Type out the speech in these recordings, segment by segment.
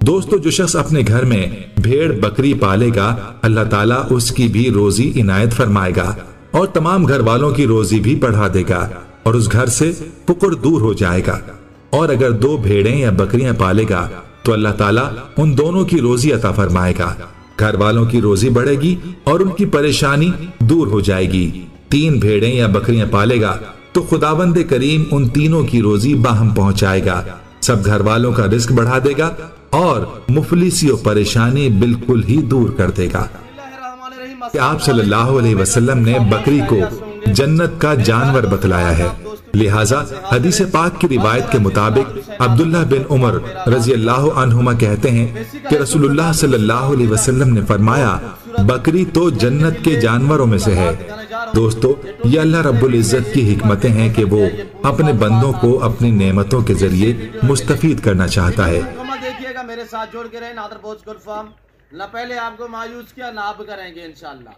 दोस्तों, जो शख्स अपने घर में भेड़ बकरी पालेगा, अल्लाह ताला उसकी भी रोजी इनायत फरमाएगा और तमाम घर वालों की रोजी भी बढ़ा देगा और उस घर से फुकर दूर हो जाएगा। और अगर 2 भेड़ें या बकरियां पालेगा तो अल्लाह ताला उन दोनों की रोजी अता फरमाएगा, घर वालों की रोजी बढ़ेगी और उनकी परेशानी दूर हो जाएगी। 3 भेड़ें या बकरियां पालेगा तो खुदावंद करीम उन तीनों की रोजी बाहम पहुंचाएगा, सब घर वालों का रिस्क बढ़ा देगा और मुफलिसी और परेशानी बिल्कुल ही दूर कर देगा। आप सल्लल्लाहु अलैहि वसल्लम ने बकरी को जन्नत का जानवर बतलाया है। लिहाजा हदीस पाक की रिवायत के मुताबिक अब्दुल्लाह बिन उमर रजी अल्लाह अन्हुमा कहते हैं कि रसूलुल्लाह सल्लल्लाहु अलैहि वसल्लम ने फरमाया, बकरी तो जन्नत के जानवरों में से है। दोस्तों, ये अल्लाह रब्बुल इज्जत की हिकमतें हैं कि वो अपने बंदों को अपनी नेमतों के जरिए मुस्तफीद करना चाहता है। देखिएगा, मेरे साथ जोड़ के रहे। नादर बोझ फार्म न पहले आपको मायूस किया, ना आप करेंगे इंशाल्लाह।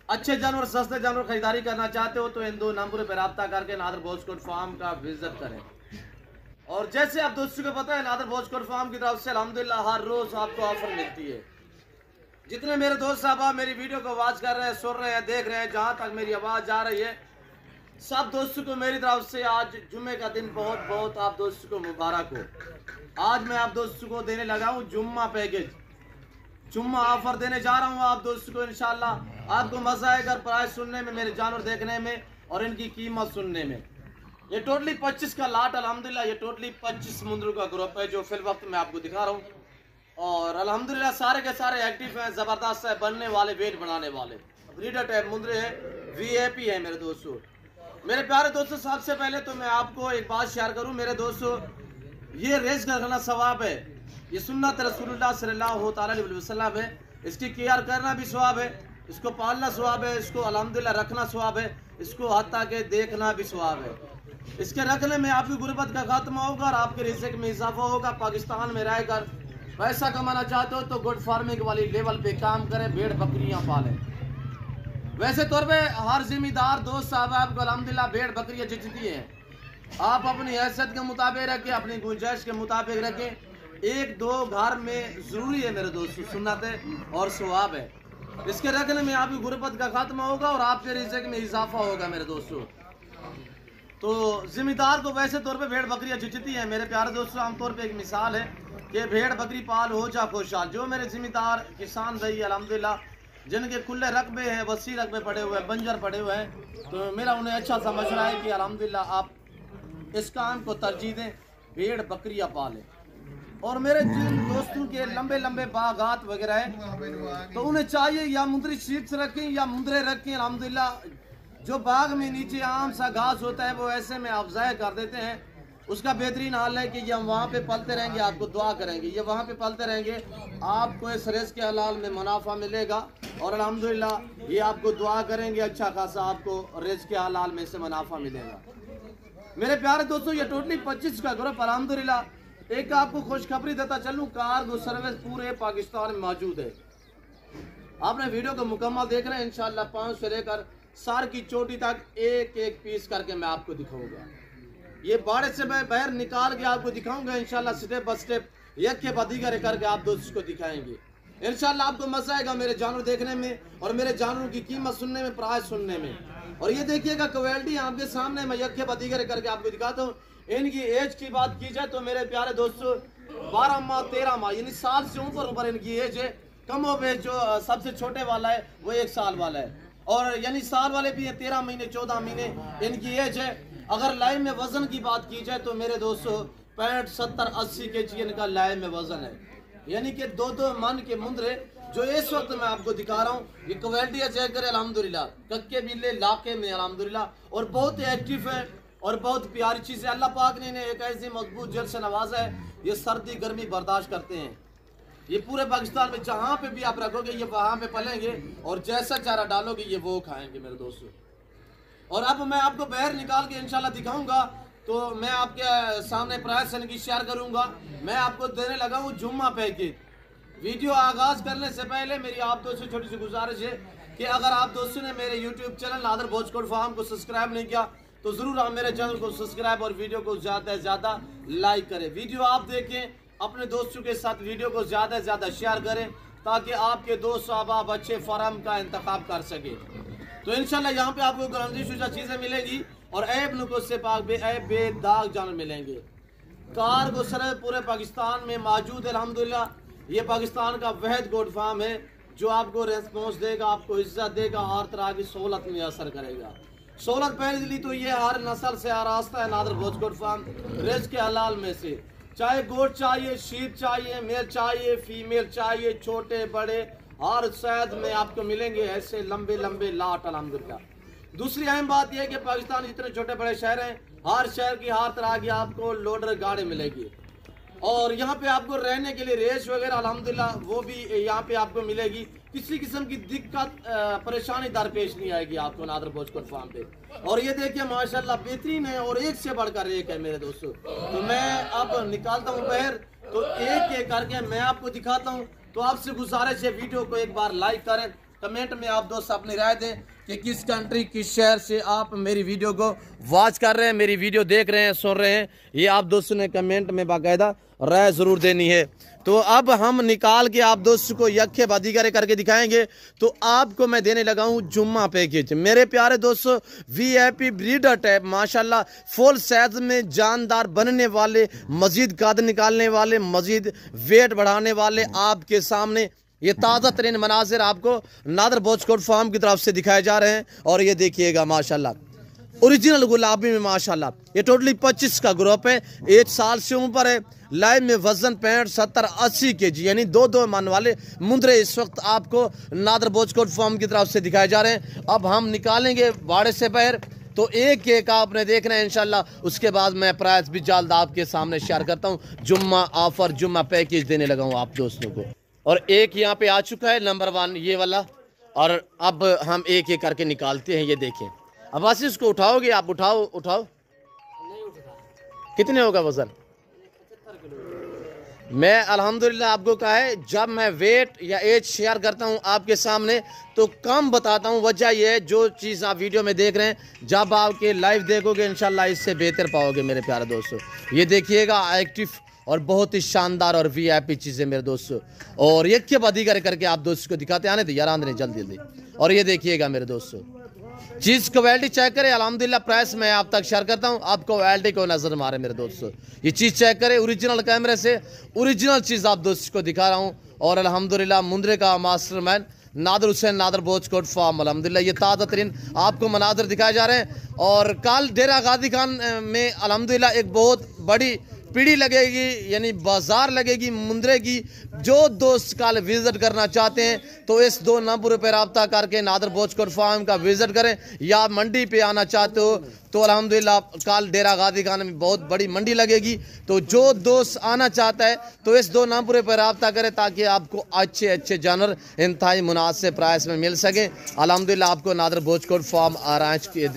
अच्छे जानवर, सस्ते जानवर खरीदारी करना चाहते हो तो इन 2 नंबरों पर रब्ता करके नादर बोझ फार्म का विजिट करें। और जैसे आप दोस्तों को पता है, नादर बोझ फार्म की तरफ से अल्हम्दुलिल्लाह हर रोज आपको ऑफर मिलती है। जितने मेरे दोस्त साहब मेरी वीडियो को आवाज कर रहे हैं, सुन रहे हैं, देख रहे हैं, जहां तक मेरी आवाज जा रही है, सब दोस्तों को मेरी तरफ से आज जुम्मे का दिन बहुत बहुत आप दोस्तों को मुबारक हो। आज मैं आप दोस्तों को देने लगा हूँ जुम्मा पैकेज, जुम्मा ऑफर देने जा रहा हूँ आप दोस्तों को। इंशाल्लाह आपको मजा आएगा प्राइस सुनने में, मेरे जानवर देखने में और इनकी कीमत सुनने में। ये टोटली 25 का लाट, अल्हम्दुलिल्लाह ये टोटली 25 मुंदरों का ग्रुप है जो फिल वक्त मैं आपको दिखा रहा हूँ। और अल्हम्दुलिल्लाह सारे के सारे एक्टिव हैं, जबरदस्त है, बनने वाले, वेट बढ़ाने वाले ब्रीडर टाइप मुंदरे हैं, वीआईपी है मेरे दोस्तों। मेरे प्यारे दोस्तों, सबसे पहले तो मैं आपको एक बात शेयर करूं मेरे दोस्तों, ये रेस करना सवाब है, ये सुन्नत रसूलुल्लाह सल्लल्लाहु अलैहि वसल्लम है। इसकी केयर करना भी सवाब है, इसको पालना सवाब है, इसको अल्हम्दुलिल्लाह रखना सवाब है, इसको हत्ता के देखना भी सवाब है। इसके रखने में आपकी गुर्बत का खात्मा होगा और आपके रिज़्क़ में इजाफा होगा। पाकिस्तान में रहकर पैसा कमाना चाहते हो तो गुड फार्मिंग वाली लेवल पे काम करें, भेड़ बकरियां पालें। वैसे तौर पे हर जिम्मेदार दोस्त साहब आपको अल्हम्दुलिल्लाह भेड़ बकरियां जितती हैं। आप अपनी हैसियत के मुताबिक रखें, अपनी गुंजाइश के मुताबिक रखें। 1-2 घर में जरूरी है मेरे दोस्तों, सुन्नत है और सवाब है। इसके रखने में आपकी गुर्बत का खात्मा होगा और आपके रिज़्क़ में इजाफा होगा मेरे दोस्तों। तो जिम्मेदार को वैसे तौर पे भेड़ बकरियां जितती हैं मेरे प्यारे दोस्तों। आमतौर पे एक मिसाल है कि भेड़ बकरी पाल हो जा खुशहाल। जो मेरे जिम्मेदार किसान भाई अल्हम्दुलिल्लाह जिनके खुले रकबे हैं, वसी रकबे पड़े हुए हैं, बंजर पड़े हुए हैं, तो मेरा उन्हें अच्छा समझना है कि अल्हम्दुलिल्लाह आप इस काम को तरजीह दें, भेड़ बकरियां पालें। और मेरे जिन दोस्तों के लंबे लंबे बागात वगैरह हैं तो उन्हें चाहिए या मुंदरी शीट्स रखें या मुंदरे रखें। अल्हम्दुलिल्लाह जो बाग में नीचे आम सा घास होता है वो ऐसे में आप ज़ाया कर देते हैं। उसका बेहतरीन हाल है कि ये हम वहाँ पे पलते रहेंगे, आपको दुआ करेंगे, ये वहाँ पे पलते रहेंगे, आपको इस रेस के हलाल में मुनाफा मिलेगा और अल्हम्दुलिल्लाह ये आपको दुआ करेंगे, अच्छा खासा आपको रेस के हलाल में से मुनाफा मिलेगा। मेरे प्यारे दोस्तों, ये टोटली 25 का ग्रुप अल्हम्दुलिल्लाह। एक आपको खुशखबरी देता चलूँ, कार्गो सर्विस पूरे पाकिस्तान में मौजूद है। आपने वीडियो को मुकम्मल देख रहे हैं, इंशाल्लाह 5 से लेकर सर की चोटी तक एक एक पीस करके मैं आपको दिखाऊंगा। ये बाड़े से मैं बाहर निकाल के आपको दिखाऊंगा इंशाल्लाह, स्टेप बाय स्टेप, एक के बाद दीगर करके आप दोस्तों को दिखाएंगे। इंशाल्लाह आपको मजा आएगा मेरे जानवर देखने में और मेरे जानवरों की कीमत सुनने में, प्राइस सुनने में। और ये देखिएगा क्वालिटी आपके सामने मैं एक के बाद दीगर करके आपको दिखाता हूँ। इनकी एज की बात की जाए तो मेरे प्यारे दोस्तों 12 माह 13 माह यानी साल से ऊपर इनकी एज है। कम हो गए, जो सबसे छोटे वाला है वो 1 साल वाला है और यानी साल वाले भी हैं, 13 महीने 14 महीने इनकी एज है। अगर लाइव में वजन की बात की जाए तो मेरे दोस्तों 65 70 80 kg इनका लाइव में वजन है, यानी कि 2-2 मन के मुंदरे जो इस वक्त मैं आपको दिखा रहा हूँ। ये क्वालिटी चेक करें अल्हम्दुलिल्लाह, कक्के बिल्ले लाके में अल्हम्दुलिल्लाह और बहुत एक्टिव है और बहुत प्यारी चीज़ है। अल्लाह पाक ने इन्हें एक ऐसी मजबूत जड़ से नवाजा है, ये सर्दी गर्मी बर्दाश्त करते हैं। ये पूरे पाकिस्तान में जहाँ पे भी आप रखोगे ये वहाँ पे पलेंगे और जैसा चारा डालोगे ये वो खाएंगे मेरे दोस्तों। और अब मैं आपको बाहर निकाल के इंशाल्लाह दिखाऊंगा, तो मैं आपके सामने प्राइस इनकी शेयर करूंगा। मैं आपको देने लगा हूँ जुम्मा पैकेज। वीडियो आगाज करने से पहले मेरी आप दोस्तों छोटी सी गुजारिश है कि अगर आप दोस्तों ने मेरे यूट्यूब चैनल नादर बोझ फार्म को सब्सक्राइब नहीं किया तो जरूर आप मेरे चैनल को सब्सक्राइब और वीडियो को ज़्यादा से ज़्यादा लाइक करें। वीडियो आप देखें, अपने दोस्तों के साथ वीडियो को ज़्यादा से ज़्यादा शेयर करें ताकि आपके दोस्त अहबाब अच्छे फार्म का इंतखाब कर सके। तो इंशाल्लाह यहाँ पे आपको गारंटी शुदा चीज़ें मिलेगी और ऐब नुकुस से पाक बेदाग जानवर मिलेंगे। कार को सर पूरे पाकिस्तान में मौजूद है अल्हम्दुलिल्लाह। ये पाकिस्तान का वहद गोट फार्म है जो आपको रेस्पॉन्स देगा, आपको इज्जत देगा, हर तरह की सहूलत में असर करेगा। सहूलत पहले तो ये हर नस्ल से आरास्ता है नादर भोज गोट फार्म रिज के हलाल में से, चाहे गोट चाहिए, शीप चाहिए, मेल चाहिए, फीमेल चाहिए, छोटे बड़े हर शायद में आपको मिलेंगे ऐसे लंबे लंबे लाट अल्हम्दुलिल्लाह। दूसरी अहम बात यह है कि पाकिस्तान जितने छोटे बड़े शहर हैं हर शहर की हर तरह की आपको लोडर गाड़ी मिलेगी और यहाँ पे आपको रहने के लिए रेस वगैरह अल्हम्दुलिल्लाह वो भी यहाँ पे आपको मिलेगी। किसी किस्म की दिक्कत परेशानी दरपेश नहीं आएगी आपको नादर भोज गोट फार्म पे। और ये देखिए माशाल्लाह बेहतरीन है और एक से बढ़कर एक है मेरे दोस्तों। तो मैं अब निकालता हूँ बाहर, तो एक एक करके मैं आपको दिखाता हूँ। तो आपसे गुजारिश है वीडियो को एक बार लाइक करें, कमेंट में आप दोस्त अपनी राय दें कि किस कंट्री किस शहर से आप मेरी वीडियो को वॉच कर रहे हैं, मेरी वीडियो देख रहे हैं, सुन रहे हैं। ये आप दोस्तों ने कमेंट में बाकायदा राय ज़रूर देनी है। तो अब हम निकाल के आप दोस्तों को यखे बादीगरे करके दिखाएंगे। तो आपको मैं देने लगा हूँ जुम्मा पैकेज। मेरे प्यारे दोस्तों VIP ब्रीडर टैप माशाल्लाह फुल साइज में जानदार बनने वाले, मजीद कद निकालने वाले, मजीद वेट बढ़ाने वाले आपके सामने ये ताज़ा तरीन मनाजिर आपको नादर भोज गोट फार्म की तरफ से दिखाए जा रहे हैं। और ये देखिएगा माशाल्लाह ओरिजिनल गुलाबी में माशाल्लाह ये टोटली 25 का ग्रुप है, 1 साल से ऊपर है। लाइव में वजन 65, 70, 80 kg यानी 2 मन वाले मुंदरे इस वक्त आपको नादर भोज गोट फार्म की तरफ से दिखाए जा रहे हैं। अब हम निकालेंगे बाड़े से बाहर, तो एक एक आपने देखना है इंशाल्लाह। उसके बाद मैं प्राइस भी जल्द आपके सामने शेयर करता हूँ। जुम्मा ऑफर, जुम्मा पैकेज देने लगा हूँ आप दोस्तों को। और एक यहाँ पे आ चुका है नंबर 1 ये वाला, और अब हम एक एक करके निकालते हैं। ये देखें, अब आसिफ इसको उठाओगे आप? उठाओ उठाओ। नहीं उठा। कितने होगा वजन? 75 किलो। मैं अल्हम्दुलिल्लाह आपको कहा है जब मैं वेट या एज शेयर करता हूं आपके सामने तो कम बताता हूं। वजह यह है जो चीज़ आप वीडियो में देख रहे हैं जब आपके लाइव देखोगे इंशाल्लाह इससे बेहतर पाओगे मेरे प्यारे दोस्तों। ये देखिएगा एक्टिव और बहुत ही शानदार और VIP चीज़ें मेरे दोस्तों। और एक के बाद करके आप दोस्तों को दिखाते आने यार आंदे जल्दी जल्दी। और ये देखिएगा मेरे दोस्तों चीज़ क्वालिटी चेक करें। अल्हम्दुलिल्लाह प्राइस मैं आप तक शेयर करता हूँ, आपको क्वालिटी को नजर मारे मेरे दोस्तों। ये चीज़ चेक करें, ओरिजिनल कैमरे से ओरिजिनल चीज़ आप दोस्तों को दिखा रहा हूँ। और अल्हम्दुलिल्लाह मुंद्रे का मास्टरमैन नादर हुसैन नादर भोज गोट फार्म अल्हम्दुलिल्लाह ये ताज़ा तरीन आपको मनाजर दिखाए जा रहे हैं। और कल डेरा गाजी खान में अल्हम्दुलिल्लाह एक बहुत बड़ी पीढ़ी लगेगी यानी बाजार लगेगी मुंद्रे की। जो दोस्त कल विजिट करना चाहते हैं तो इस 2 नंबर पर रब्ता करके नादर भोज गोट फार्म का विजिट करें। या मंडी पे आना चाहते हो तो अल्हम्दुलिल्लाह कल डेरा गाजी खान में बहुत बड़ी मंडी लगेगी। तो जो दोस्त आना चाहता है तो इस 2 नंबर पर रब्ता करें ताकि आपको अच्छे अच्छे जानवर इंतहाई मुनासिब प्राइस में मिल सके। अल्हम्दुलिल्लाह आपको नादर भोज गोट फार्म आरांच के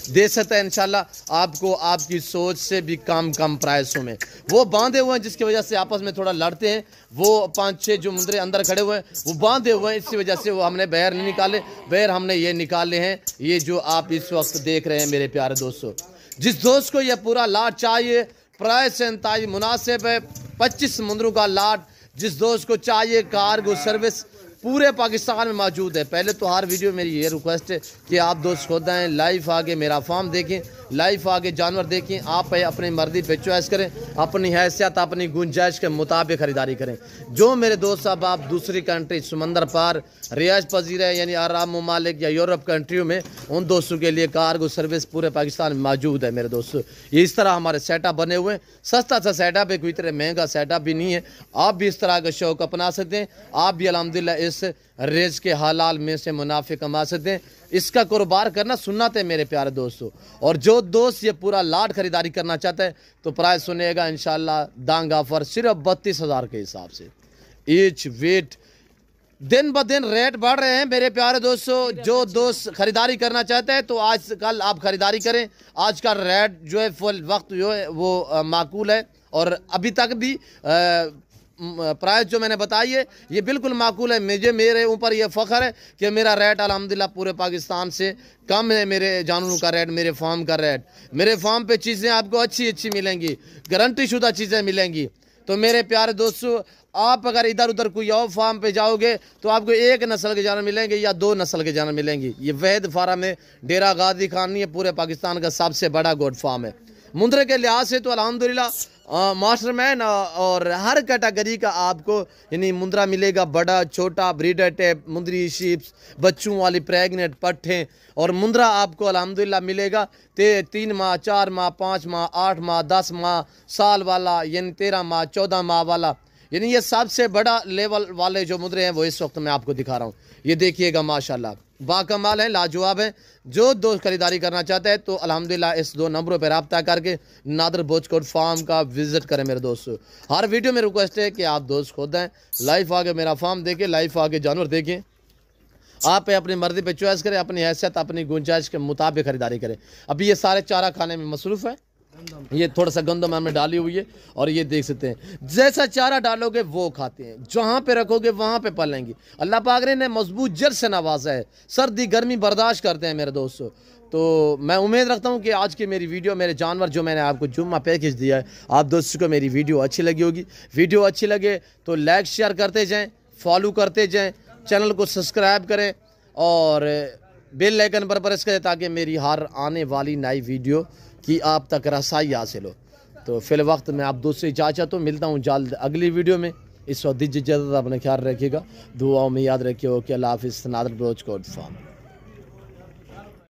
दे सकता है इंशाल्लाह। आपको आपकी सोच से भी कम प्राइसों में वो बांधे हुए हैं जिसकी वजह से आपस में थोड़ा लड़ते हैं। वो 5-6 जो मुंदरे अंदर खड़े हुए हैं वो बांधे हुए हैं, इसी वजह से वो हमने बाहर नहीं निकाले। बाहर हमने ये निकाले हैं, ये जो आप इस वक्त देख रहे हैं मेरे प्यारे दोस्तों। जिस दोस्त को ये पूरा लाट चाहिए प्राइस इंतहाई मुनासिब है, 25 मुंदरों का लाट। जिस दोस्त को चाहिए कार्गो सर्विस पूरे पाकिस्तान में मौजूद है। पहले तो हर वीडियो मेरी ये रिक्वेस्ट है कि आप दोस्त खुद आएँ, लाइव आगे मेरा फार्म देखें, लाइव आगे जानवर देखें। आप अपनी मर्जी पे चॉइस करें, अपनी हैसियत अपनी गुंजाइश के मुताबिक ख़रीदारी करें। जो मेरे दोस्त साहब आप दूसरी कंट्री समंदर पार रियाज पजीर है यानी अरब ममालिक या यूरोप कंट्रियों में, उन दोस्तों के लिए कार्गो सर्विस पूरे पाकिस्तान में मौजूद है मेरे दोस्तों। ये इस तरह हमारे सेटअप बने हुए हैं, सस्ता सा सेटअप है, कोई तरह महंगा सेटअप भी नहीं है। आप भी इस तरह का शौक अपना सकते हैं। आप भी अल्हम्दुलिल्लाह इस रेज के हलाल में से मुनाफे कमा सकते हैं। इसका कारोबार करना सुन्नत है मेरे प्यारे दोस्तों। और जो दोस्त ये पूरा लाट खरीदारी करना चाहता है तो प्राइस सुनेगा इंशाल्लाह दांग ऑफर सिर्फ 32,000 के हिसाब से। ईच वेट दिन ब दिन रेट बढ़ रहे हैं मेरे प्यारे दोस्तों। जो दोस्त खरीदारी करना चाहते हैं तो आज कल आप खरीदारी करें। आज का रेट जो है फुल वक्त जो है वो माकूल है और अभी तक भी प्राइस जो मैंने बताई है ये बिल्कुल माकूल है। मेरे ऊपर ये फ़ख्र है कि मेरा रेट अल्हम्दुलिल्लाह पूरे पाकिस्तान से कम है। मेरे जानवरों का रेट, मेरे फार्म का रेट, मेरे फार्म पे चीज़ें आपको अच्छी अच्छी मिलेंगी, गारंटी शुदा चीज़ें मिलेंगी। तो मेरे प्यारे दोस्तों, आप अगर इधर उधर कोई और फार्म पे जाओगे तो आपको एक नस्ल के जानवर मिलेंगे या 2 नस्ल के जानवर मिलेंगे। ये वैद फार्म है, डेरा गाजी खानी है, पूरे पाकिस्तान का सबसे बड़ा गोट फार्म है। मुंद्रे के लिहाज से तो अल्हम्दुलिल्लाह मास्टरमैन और हर कैटेगरी का आपको यानी मुंद्रा मिलेगा, बड़ा छोटा, ब्रीडर टाइप, मुंद्री शीप्स, बच्चों वाली प्रेगनेंट पट्ठे, और मुंद्रा आपको अल्हम्दुलिल्लाह मिलेगा 3 माह, 4 माह, 5 माह, 8 माह, 10 माह, साल वाला, यानी 13 माह, 14 माह वाला, यानी ये सबसे बड़ा लेवल वाले जो मुद्रे हैं वो इस वक्त मैं आपको दिखा रहा हूँ। ये देखिएगा माशाल्लाह बाकमाल है, लाजवाब है। जो दोस्त खरीदारी करना चाहते हैं तो अल्हम्दुलिल्लाह इस 2 नंबरों पर रब्ता करके नादर बोचकोट फार्म का विजिट करें मेरे दोस्तों। हर वीडियो में रिक्वेस्ट है कि आप दोस्त खुद हैं, लाइव आके मेरा फार्म देखें, लाइव आके जानवर देखें, आप अपनी मर्जी पे चॉइस करें, अपनी हैसियत अपनी गुंजाइश के मुताबिक खरीदारी करें। अभी ये सारे चारा खाने में मसरूफ़ है, ये थोड़ा सा गंदम हमने डाली हुई है, और ये देख सकते हैं जैसा चारा डालोगे वो खाते हैं, जहाँ पे रखोगे वहाँ पे पलेंगे। अल्लाह पाक ने मजबूत जड़ से नवाजा है, सर्दी गर्मी बर्दाश्त करते हैं मेरे दोस्तों। तो मैं उम्मीद रखता हूँ कि आज की मेरी वीडियो, मेरे जानवर जो मैंने आपको जुम्मा पैकेज दिया है, आप दोस्तों को मेरी वीडियो अच्छी लगी होगी। वीडियो अच्छी लगे तो लाइक शेयर करते जाएँ, फॉलो करते जाएँ, चैनल को सब्सक्राइब करें और बेल आइकन पर प्रेस करें ताकि मेरी हर आने वाली नई वीडियो कि आप तक रसाई हासिल हो। तो फिल वक्त मैं आप दोस्त से इजाज़त हूँ, मिलता हूँ जल्द अगली वीडियो में। इस वक्त दीजिए इजाज़त, अपने ख्याल रखिएगा, दुआओं में याद रखिए। ओके, अल्लाह हाफिज़। नादर बोचकोट फार्म।